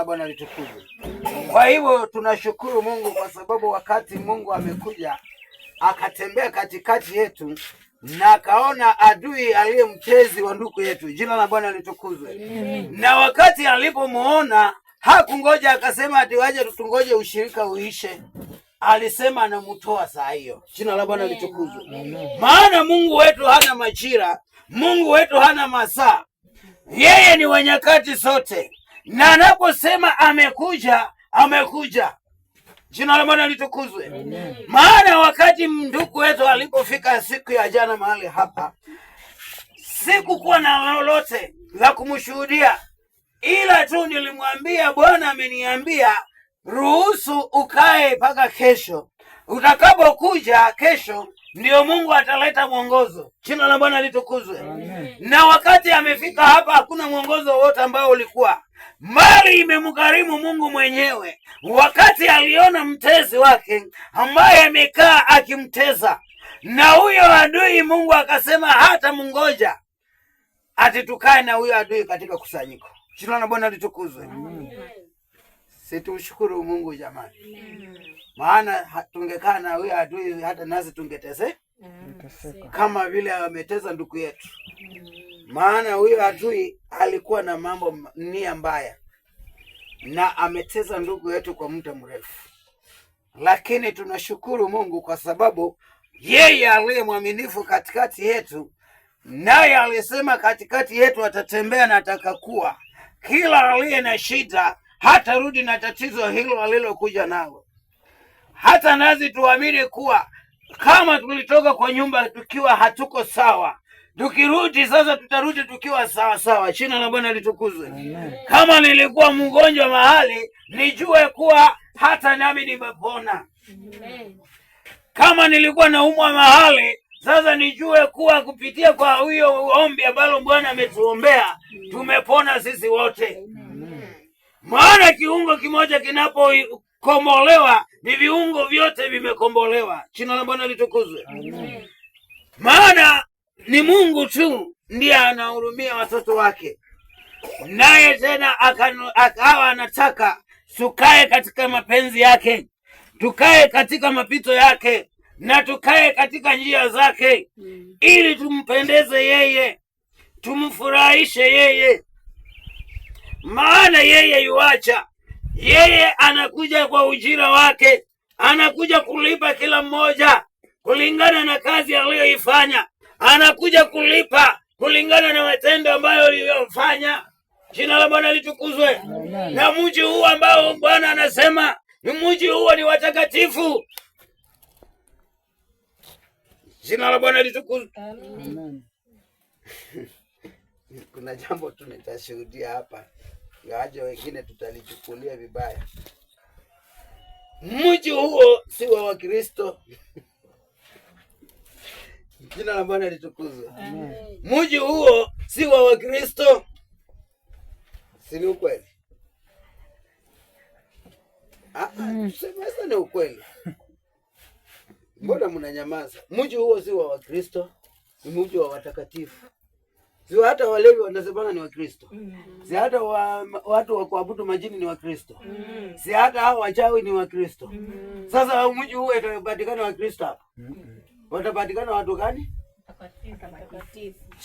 la Bwana litukuzwe. Kwa hivyo tunashukuru Mungu kwa sababu wakati Mungu amekuja akatembea katikati yetu na akaona adui aliye mtezi wa ndugu yetu. Jina la Bwana litukuzwe. Na wakati alipomuona hakungoja akasema ati waje tutungoje ushirika uishe. Alisema anamutoa saa hiyo. Jina la Bwana litukuzwe. Maana Mungu wetu hana majira, Mungu wetu hana masaa. Yeye ni wa nyakati zote. Na anaposema amekuja, amekuja. Jina la Bwana litukuzwe. Maana wakati ndugu wetu alipofika siku ya jana mahali hapa, sikukuwa na lolote la kumshuhudia, ila tu nilimwambia Bwana ameniambia ruhusu ukae mpaka kesho. Utakapokuja kesho ndio Mungu ataleta mwongozo. Jina la Bwana litukuzwe. Na wakati amefika hapa hakuna mwongozo wote ambao ulikuwa. Mali imemgharimu Mungu mwenyewe. Wakati aliona mtezi wake ambaye amekaa akimteza. Na huyo adui Mungu akasema hata mungoja ati tukae na huyo adui katika kusanyiko. Jina la Bwana litukuzwe. Situmshukuru Mungu jamani. Maana tungekaa na huyo adui hata nasi tungetese kama vile ameteza ndugu yetu. Maana huyo adui alikuwa na mambo nia mbaya na ameteza ndugu yetu kwa muda mrefu. Lakini tunashukuru Mungu kwa sababu yeye aliye mwaminifu katikati yetu, naye alisema katikati yetu atatembea na atakakuwa. Kila aliye na shida hatarudi na tatizo hilo alilokuja nalo. Hata nazi tuamini kuwa kama tulitoka kwa nyumba tukiwa hatuko sawa, tukirudi sasa tutarudi tukiwa sawa sawa. Jina la Bwana litukuzwe. Kama nilikuwa mgonjwa mahali, nijue kuwa hata nami nimepona. Kama nilikuwa naumwa mahali, sasa nijue kuwa kupitia kwa huyo ombi ambalo Bwana ametuombea tumepona sisi wote. Maana kiungo kimoja kinapokombolewa ni viungo vyote vimekombolewa. Jina la Bwana litukuzwe. Maana ni Mungu tu ndiye anahurumia watoto wake. Naye tena akawa anataka tukae katika mapenzi yake, tukae katika mapito yake, na tukae katika njia zake, ili tumpendeze yeye, tumfurahishe yeye. Maana yeye yuacha, yeye anakuja kwa ujira wake, anakuja kulipa kila mmoja kulingana na kazi aliyoifanya, anakuja kulipa kulingana na matendo ambayo aliyofanya. Jina la Bwana litukuzwe. Na mji huu ambao Bwana anasema ni mji huo ni watakatifu. Jina la Bwana litukuzwe. Kuna jambo tu nitashuhudia hapa, ingawaje wengine tutalichukulia vibaya. Mji huo si wa Wakristo. Jina la Bwana litukuzwe. Mji huo si wa Wakristo. Si ni ukweli? Sema ni ukweli. Mbona mnanyamaza? Mji huo si wa Wakristo, ni mji wa watakatifu. Si hata walevi wanasemana ni Wakristo. Si hata watu wa kuabudu majini ni Wakristo. Si hata hao wachawi ni Wakristo. Sasa mji huo utapatikana Wakristo hapa. Watapatikana watu gani?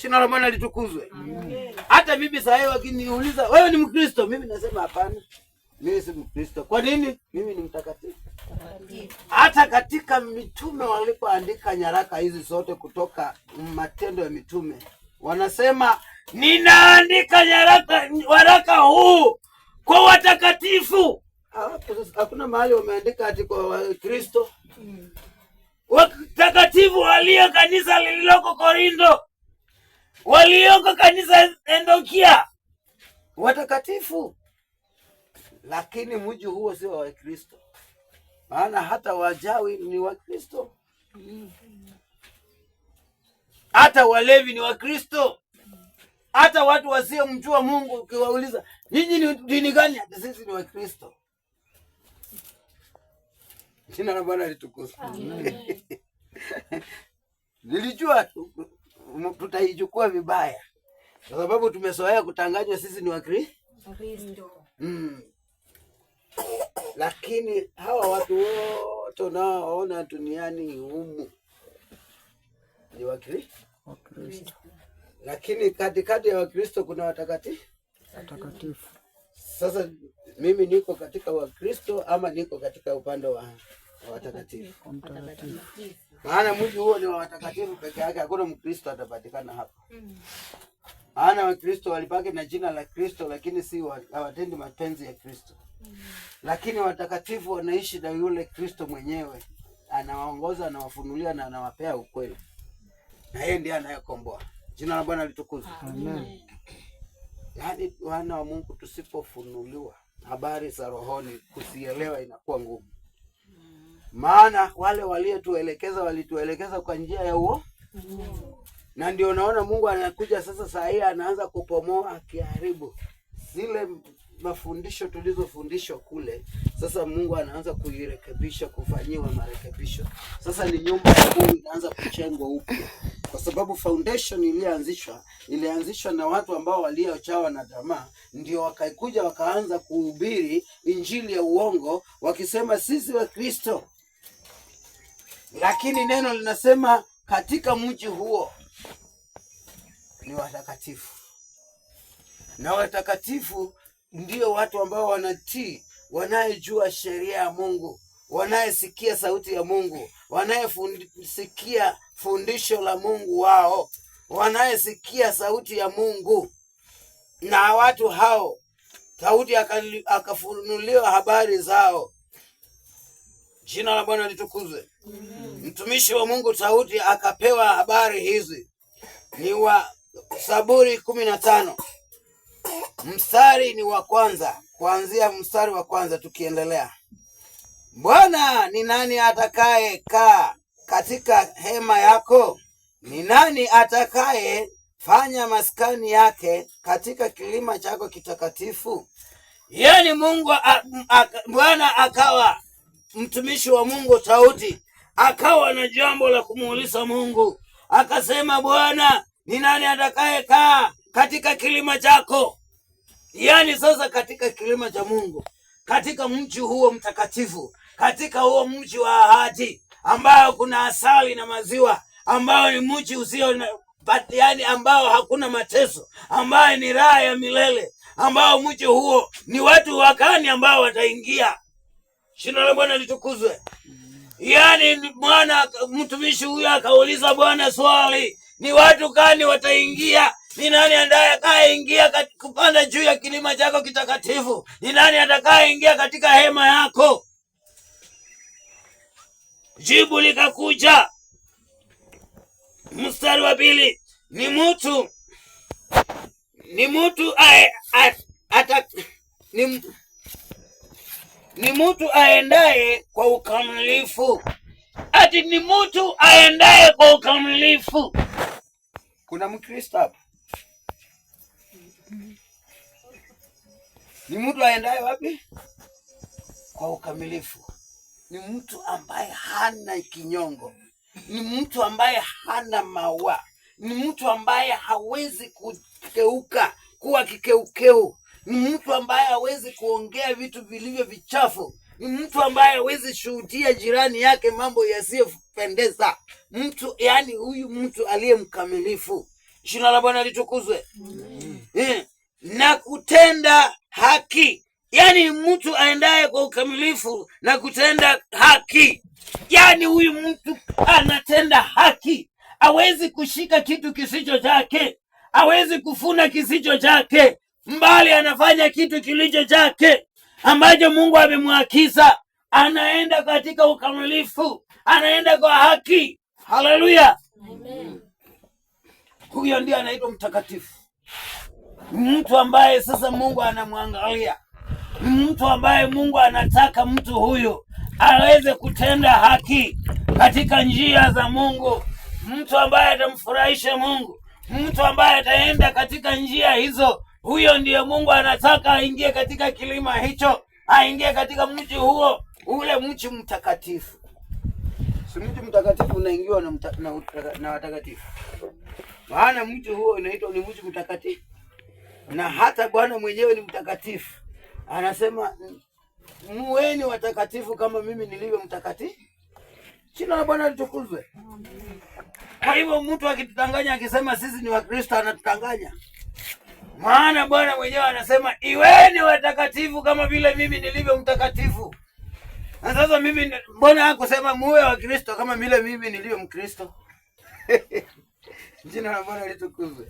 Jina la Bwana litukuzwe. Hata mimi sasa hivi wakiniuliza wewe ni Mkristo, mimi nasema hapana. Mimi si Mkristo. Kwa nini? Mimi ni mtakatifu. Hata katika mitume walipoandika nyaraka hizi zote kutoka Matendo ya Mitume, wanasema ninaandika waraka huu kwa watakatifu. Hakuna mahali wameandika ati kwa Wakristo. Watakatifu walio kanisa lililoko Korinto, walioko kanisa Endokia, watakatifu. Lakini mji huo si wa Wakristo. Maana hata wajawi ni Wakristo. Hata walevi ni Wakristo. Hata watu wasiomjua Mungu ukiwauliza, "Nyinyi ni dini gani?" Sisi ni Wakristo. Jina la Bwana litukuzwe. Nilijua tutaichukua vibaya kwa sababu tumezoea kutangazwa sisi ni Wakristo. lakini hawa watu wote unaoona duniani humu ni Wakristo. Lakini katikati ya Wakristo kuna watakatifu. Sasa mimi niko katika Wakristo ama niko katika upande wa watakatifu? Maana mji huo ni wa watakatifu peke yake, hakuna Mkristo atapatikana hapa. Maana Wakristo walibaki na jina la Kristo, lakini si hawatendi mapenzi ya Kristo. Lakini watakatifu wanaishi na yule Kristo mwenyewe, anawaongoza, anawafunulia na anawapea ukweli, na yeye ndiye anayekomboa. Jina la Bwana litukuzwe. Amen. Yaani wana wa Mungu tusipofunuliwa habari za rohoni, kusielewa inakuwa ngumu. Maana wale walituelekeza kwa njia ya uongo. Na ndio naona Mungu anakuja sasa saa hii anaanza kupomoa, akiharibu zile mafundisho tulizofundishwa kule. Sasa Mungu anaanza kuirekebisha, kufanyiwa marekebisho. Sasa ni nyumba ya Mungu inaanza kujengwa upya. Kwa sababu foundation ilianzishwa na watu ambao waliochawa na tamaa, ndio wakaikuja wakaanza kuhubiri injili ya uongo wakisema sisi wa Kristo. Lakini neno linasema katika mji huo ni watakatifu. Na watakatifu ndio watu ambao wanatii, wanayejua sheria ya Mungu, wanayesikia sauti ya Mungu, wanayesikia fundisho la Mungu wao, wanayesikia sauti ya Mungu. Na watu hao Daudi akafunuliwa habari zao. Jina la Bwana litukuzwe. Mtumishi wa Mungu Daudi akapewa habari hizi. Ni wa Zaburi 15. Mstari ni wa kwanza, kuanzia mstari wa kwanza tukiendelea. Bwana, ni nani atakaye kaa katika hema yako? Ni nani atakaye fanya maskani yake katika kilima chako kitakatifu? Yaani Mungu Bwana akawa mtumishi wa Mungu Daudi akawa na jambo la kumuuliza Mungu. Akasema, Bwana, ni nani atakaye kaa katika kilima chako? Yaani sasa katika kilima cha Mungu, katika mji huo mtakatifu, katika huo mji wa ahadi ambao kuna asali na maziwa, ambao ni mji usio yaani ambao hakuna mateso, ambao ni raha ya milele, ambao mji huo ni watu wakani ambao wataingia. Jina la Bwana litukuzwe. Yaani Bwana, mtumishi huyu akauliza Bwana swali, ni watu gani wataingia? Ni nani atakayeingia kupanda juu ya kilima chako kitakatifu? Ni nani atakayeingia katika hema yako? Jibu likakuja. Mstari wa pili, ni mtu aendaye kwa ukamilifu. Ati ni mtu aendaye kwa ukamilifu. Kuna Mkristo hapa? Ni mtu aendaye wapi? Kwa ukamilifu. Ni mtu ambaye hana kinyongo. Ni mtu ambaye hana mawa. Ni mtu ambaye hawezi kugeuka kuwa kikeukeu. Ni mtu ambaye hawezi kuongea vitu vilivyo vichafu. Ni mtu ambaye hawezi shuhudia jirani yake mambo yasiyopendeza. Mtu, yani huyu mtu aliye mkamilifu. Jina la Bwana litukuzwe. Na kutenda haki. Yani mtu aendaye kwa ukamilifu na kutenda haki. Yani huyu mtu anatenda haki. Hawezi kushika kitu kisicho chake. Hawezi kufuna kisicho chake. Mbali anafanya kitu kilicho chake ambacho Mungu amemwagiza. Anaenda katika ukamilifu. Anaenda kwa haki. Haleluya. Amen. Huyo ndiye anaitwa mtakatifu. Mtu ambaye sasa Mungu anamwangalia. Mtu ambaye Mungu anataka mtu huyo aweze kutenda haki katika njia za Mungu. Mtu ambaye atamfurahisha Mungu. Mtu ambaye ataenda katika njia hizo. Huyo ndiye Mungu anataka aingie katika kilima hicho. Aingie katika mji huo. Ule mji mtakatifu. Si mji mtakatifu unaingiwa na watakatifu. Maana mji huo unaitwa ni mji mtakatifu. Na hata Bwana mwenyewe ni mtakatifu. Anasema muweni watakatifu kama mimi nilivyo mtakatifu. Jina la Bwana litukuzwe. Kwa hivyo mtu akitudanganya akisema sisi ni Wakristo anatudanganya. Maana Bwana mwenyewe anasema iweni watakatifu kama vile mimi nilivyo mtakatifu. Na sasa mimi mbona hakusema muwe wa Kristo kama vile mimi nilivyo Mkristo? Jina la Bwana litukuzwe.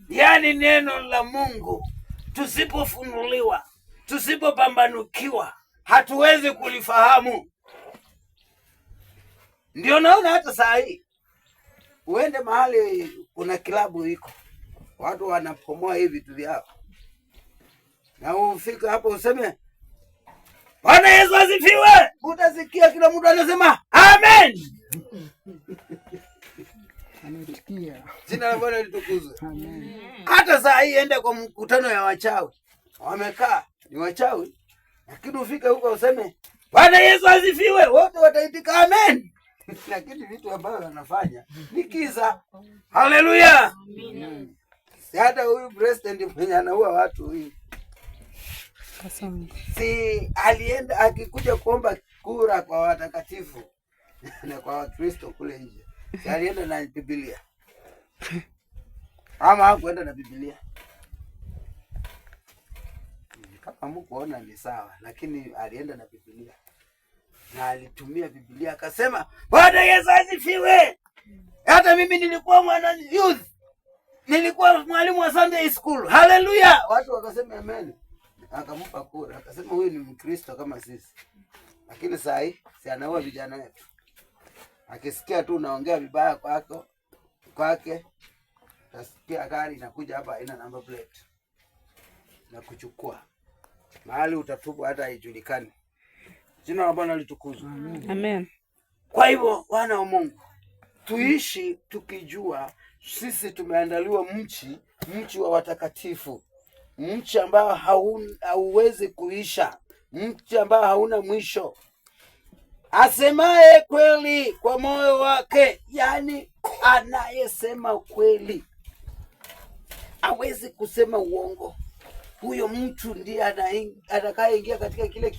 Yaani neno la Mungu tusipofunuliwa, tusipopambanukiwa, hatuwezi kulifahamu. Ndio naona hata saa hii uende mahali kuna kilabu iko, watu wanapomoa hivi vitu vyao, na ufika hapo useme Bwana Yesu asifiwe, utasikia kila mtu anasema amen. Jina la Bwana litukuzwe. Hata saa hii ende kwa mkutano ya wachawi, wamekaa ni wachawi, lakini ufike huko useme Bwana Yesu asifiwe, wote wataitika amen. Lakini vitu ambavyo wanafanya ni kiza. Haleluya. Hata huyu president mwenye anaua watu huyu, si alienda akikuja kuomba kura kwa watakatifu na kwa Wakristo kule nje, si alienda na Biblia ama hakuenda na Biblia? Kama mkuona ni sawa, lakini alienda na Biblia na alitumia Biblia akasema Bwana Yesu asifiwe. Hata mimi nilikuwa mwana youth, nilikuwa mwalimu wa Sunday school. Haleluya. Watu wakasema amen. Akampa kura, akasema huyu ni Mkristo kama sisi. Lakini saa hii si anaua vijana wetu. Akisikia tu unaongea vibaya kwake, tasikia gari inakuja hapa haina number plate na kuchukua mahali utatubu hata haijulikani. Jina la Bwana litukuzwe. Amen. Kwa hivyo wana wa Mungu, tuishi tukijua sisi tumeandaliwa mchi wa watakatifu, mchi ambao hauwezi kuisha, mchi ambao hauna mwisho. Asemaye kweli kwa moyo wake, yani anayesema kweli, hawezi kusema uongo. Huyo mtu ndiye atakayeingia katika kile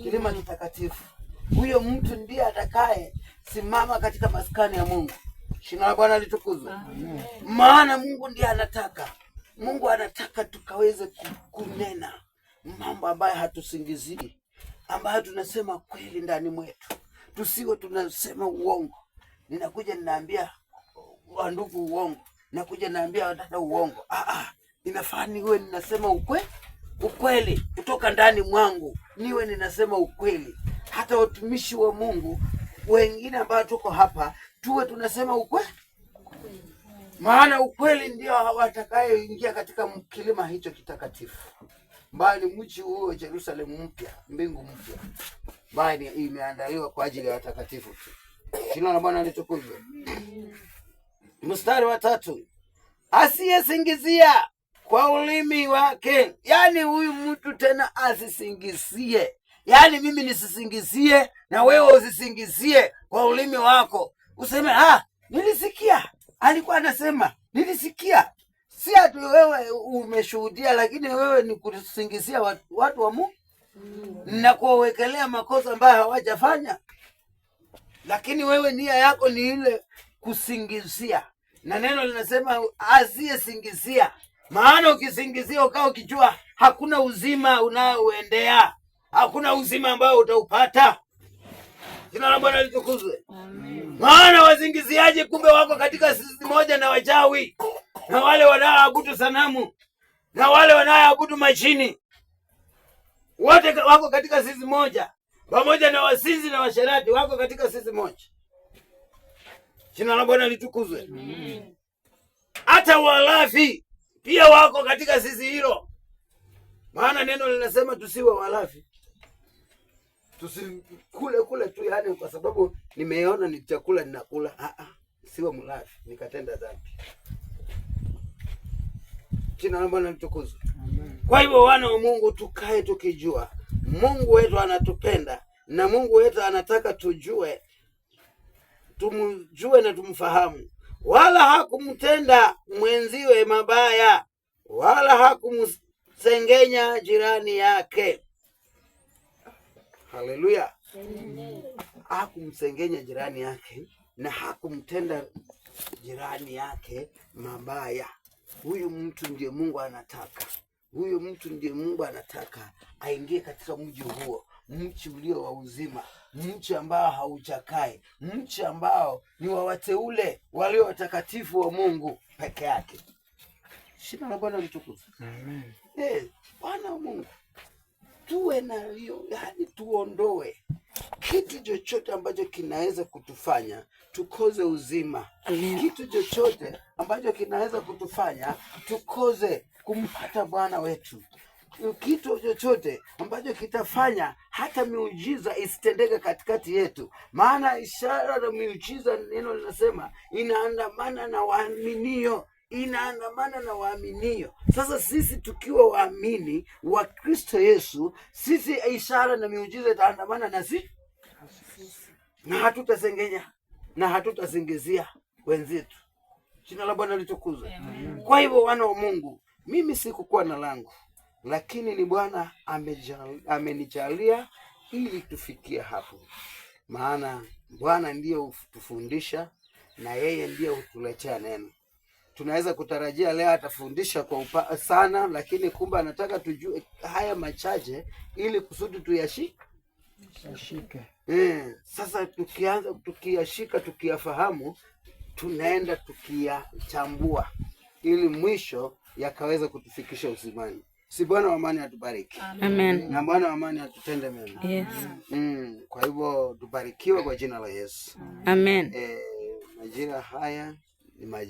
kilima kitakatifu. Huyo mtu ndiye atakaye simama katika maskani ya Mungu. Jina la Bwana litukuzwe. Maana Mungu ndiye anataka. Mungu anataka tukaweze kunena mambo ambayo hatusingizii, ambayo tunasema kweli ndani mwetu. Tusiwe tunasema uongo. Ninakuja ninaambia wandugu uongo, nakuja naambia wadada uongo. Inafaa niwe ninasema ukweli kutoka ndani mwangu, niwe ninasema ukweli. Hata watumishi wa Mungu wengine ambao tuko hapa tuwe tunasema ukweli. Maana ukweli ndio watakayoingia katika kilima hicho kitakatifu, ambayo ni mji huo Yerusalemu mpya, mbingu mpya, ambayo imeandaliwa kwa ajili ya watakatifu tu. Jina la Bwana litukuzwe. Mstari wa 3, asiyesingizia kwa ulimi wake. Yani huyu mtu tena asisingizie. Yani mimi nisisingizie na wewe usisingizie kwa ulimi wako. Useme nilisikia alikuwa anasema, nilisikia. Si ati wewe umeshuhudia, lakini wewe ni kusingizia watu wa Mungu na kuwawekelea makosa ambayo hawajafanya. Lakini wewe nia yako ni ile kusingizia. Na neno linasema asiyesingizia. Maana ukisingizia ukao ukijua hakuna uzima unaoendea, hakuna uzima ambao utaupata. Jina la Bwana litukuzwe. Maana wazingiziaje kumbe wako katika sisi moja na wachawi, na wale wanaoabudu sanamu, na wale wanaoabudu mashini. Wote wako katika sisi moja, pamoja na wasinzi na washerati wako katika sisi moja. Jina la Bwana litukuzwe. Hata walafi pia wako katika sisi hilo. Maana neno linasema tusiwe walafi. Tusikule tu yani kwa sababu nimeona ni chakula ninakula. Siwe mlafi nikatenda dhambi. Jina la Bwana litukuzwe. Kwa hivyo wana wa Mungu, tukae tukijua Mungu wetu anatupenda na Mungu wetu anataka tumjue na tumfahamu. Wala hakumtenda mwenziwe mabaya, wala hakumsengenya jirani yake. Haleluya. Hakumsengenya jirani yake na hakumtenda jirani yake mabaya. Huyu mtu ndiye Mungu anataka. Huyu mtu ndiye Mungu anataka aingie katika mji huo, mji ulio wa uzima, mji ambao hauchakai, mji ambao ni wa wateule walio watakatifu wa Mungu peke yake. Jina la Bwana litukuzwe. Amen. Bwana wa Mungu, tuwe na hiyo, yaani tuondoe kitu chochote ambacho kinaweza kutufanya tukose uzima. Kitu chochote ambacho kinaweza kutufanya tukose kumpata Bwana wetu. Kitu chochote ambacho kitafanya hata miujiza isitendeke katikati yetu. Maana ishara na miujiza, neno linasema inaandamana na waaminio. Inaandamana na waaminio. Sasa sisi tukiwa waamini wa Kristo Yesu, sisi ishara na miujiza itaandamana na sisi, na hatutasengenya na hatutasingizia wenzetu. Jina la Bwana litukuzwe. Kwa hivyo wana wa Mungu, mimi sikukuwa na langu, lakini ni Bwana amenijalia ili tufikie hapo. Maana Bwana ndiye hutufundisha na yeye ndiye hutuletea neno. Tunaweza kutarajia leo atafundisha kwa sana, lakini kumbe anataka tujue haya machache ili kusudi tuyashike. Sasa tukiyashika, tukiyafahamu, tunaenda tukiyachambua ili mwisho yakaweza kutufikisha uzimani. Si Bwana wa amani atubariki. Amen. Na Bwana wa amani atutende mema. Yes. Kwa hivyo tubarikiwe kwa jina la Yesu. Amen. Majira haya ni majira